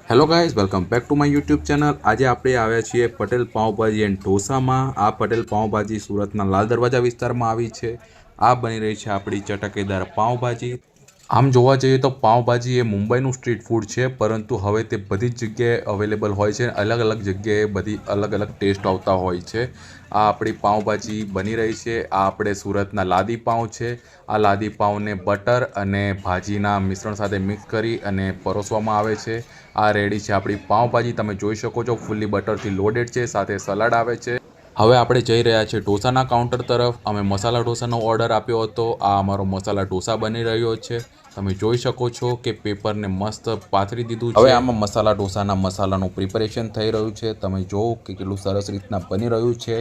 Hello guys, welcome back to my YouTube channel. આજે આપણે આવ્યા છીએ પટેલ પાઉંભાજી એન્ડ ઢોસામાં। આ પટેલ પાઉંભાજી સુરતના લાલ દરવાજા વિસ્તારમાં આવી છે। આ બની રહી છે આપણી ચટકેદાર પાઉંભાજી। આમ જોવા જઈએ તો પાઉંભાજી એ મુંબઈનું સ્ટ્રીટ ફૂડ છે, પરંતુ હવે તે બધી જ જગ્યાએ અવેલેબલ હોય છે। અલગ અલગ જગ્યાએ બધી અલગ અલગ ટેસ્ટ આવતા હોય છે। આ આપણી પાઉંભાજી બની રહી છે। આ આપણે સુરતના લાદી પાઉં છે। આ લાદી પાઉંને બટર અને ભાજીના મિશ્રણ સાથે મિક્સ કરી અને પરોસવામાં આવે છે। આ રેડી છે આપણી પાઉંભાજી। તમે જોઈ શકો છો ફૂલ્લી બટરથી લોડેડ છે, સાથે સલાડ આવે છે। હવે આપણે જઈ રહ્યા છીએ ઢોસાના કાઉન્ટર તરફ। અમે મસાલા ઢોસાનો ઓર્ડર આપ્યો હતો। આ અમારો મસાલા ઢોસા બની રહ્યો છે। તમે જોઈ શકો છો કે પેપરને મસ્ત પાથરી દીધું છે। હવે આમાં મસાલા ઢોસાના મસાલાનું પ્રિપેરેશન થઈ રહ્યું છે। તમે જુઓ કે કેટલું સરસ રીતના બની રહ્યું છે।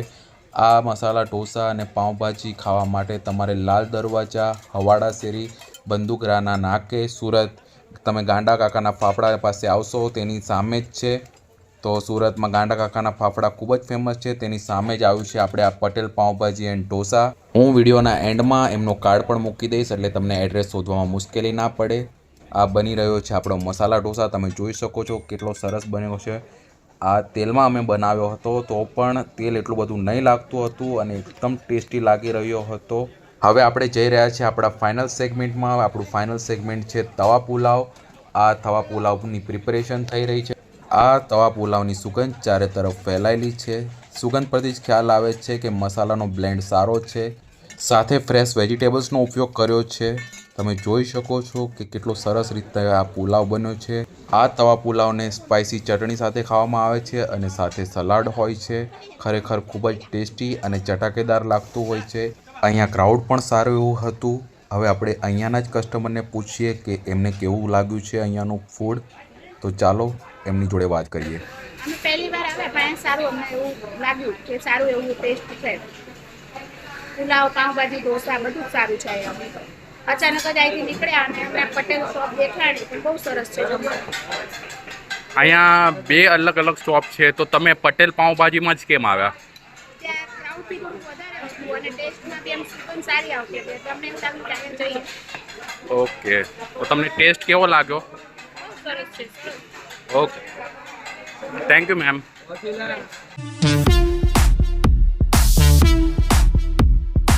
આ મસાલા ઢોસા અને પાઉંભાજી ખાવા માટે તમારે લાલ દરવાજા, હવાડા શેરી, બંદૂકરાના નાકે, સુરત તમે ગાંડા કાકાના ફાફડા પાસે આવશો તેની સામે જ છે। તો સુરતમાં ગાંડા કાકાના ફાફડા ખૂબ જ ફેમસ છે, તેની સામે જ આવ્યું છે આપણે આ પટેલ પાઉંભાજી એન્ડ ઢોસા। હું વિડીયોના એન્ડમાં એમનો કાર્ડ પણ મૂકી દઈશ, એટલે તમને એડ્રેસ શોધવામાં મુશ્કેલી ના પડે। આ બની રહ્યો છે આપણો મસાલા ઢોસા। તમે જોઈ શકો છો કેટલો સરસ બન્યો છે। આ તેલમાં અમે બનાવ્યો હતો, તો પણ તેલ એટલું બધું નહીં લાગતું હતું અને એકદમ ટેસ્ટી લાગી રહ્યો હતો। હવે આપણે જઈ રહ્યા છીએ આપણા ફાઇનલ સેગમેન્ટમાં। આપણું ફાઇનલ સેગમેન્ટ છે તવા પુલાવ। આ તવા પુલાવની પ્રિપેરેશન થઈ રહી છે। આ તવા પુલાવની સુગંધ ચારે તરફ ફેલાયેલી છે। સુગંધ પરથી જ ખ્યાલ આવે છે કે મસાલાનો બ્લેન્ડ સારો છે, સાથે ફ્રેશ વેજીટેબલ્સનો ઉપયોગ કર્યો છે। તમે જોઈ શકો છો કે કેટલો સરસ રીતે આ પુલાવ બન્યો છે। આ તવા પુલાવને સ્પાઇસી ચટણી સાથે ખાવામાં આવે છે અને સાથે સલાડ હોય છે। ખરેખર ખૂબ જ ટેસ્ટી અને ચટાકેદાર લાગતું હોય છે। અહીંયા ક્રાઉડ પણ સારું એવું હતું। હવે આપણે અહીંયાના જ કસ્ટમરને પૂછીએ કે એમને કેવું લાગ્યું છે અહીંયાનું ફૂડ। તો ચાલો એમની જોડે વાત કરીએ। અમે પહેલી વાર આવ્યા પણ સારું અમને એવું લાગ્યું કે સારું એવું ટેસ્ટ છે। પુલાવ, પાઉંભાજી, ઢોસા બધું જ સારું છે અહીંયા। અચાનક જ અહીંથી નીકળ્યા અને અમે પટેલ શોપ દેખાડી પણ બહુ સરસ છે જમવાનું। અહીંયા બે અલગ અલગ શોપ છે, તો તમે પટેલ પાઉંભાજીમાં જ કેમ આવ્યા? ત્યાં ક્રાઉડ બી થોડું વધારે હતું અને ટેસ્ટમાં બી એમ સુગંધ સારી આવતી હતી, તો અમને એવું લાગ્યું કે અહીંયા જઈએ। ઓકે, તો તમને ટેસ્ટ કેવો લાગ્યો? બહુ સરસ છે, સરસ। Okay, thank you ma'am.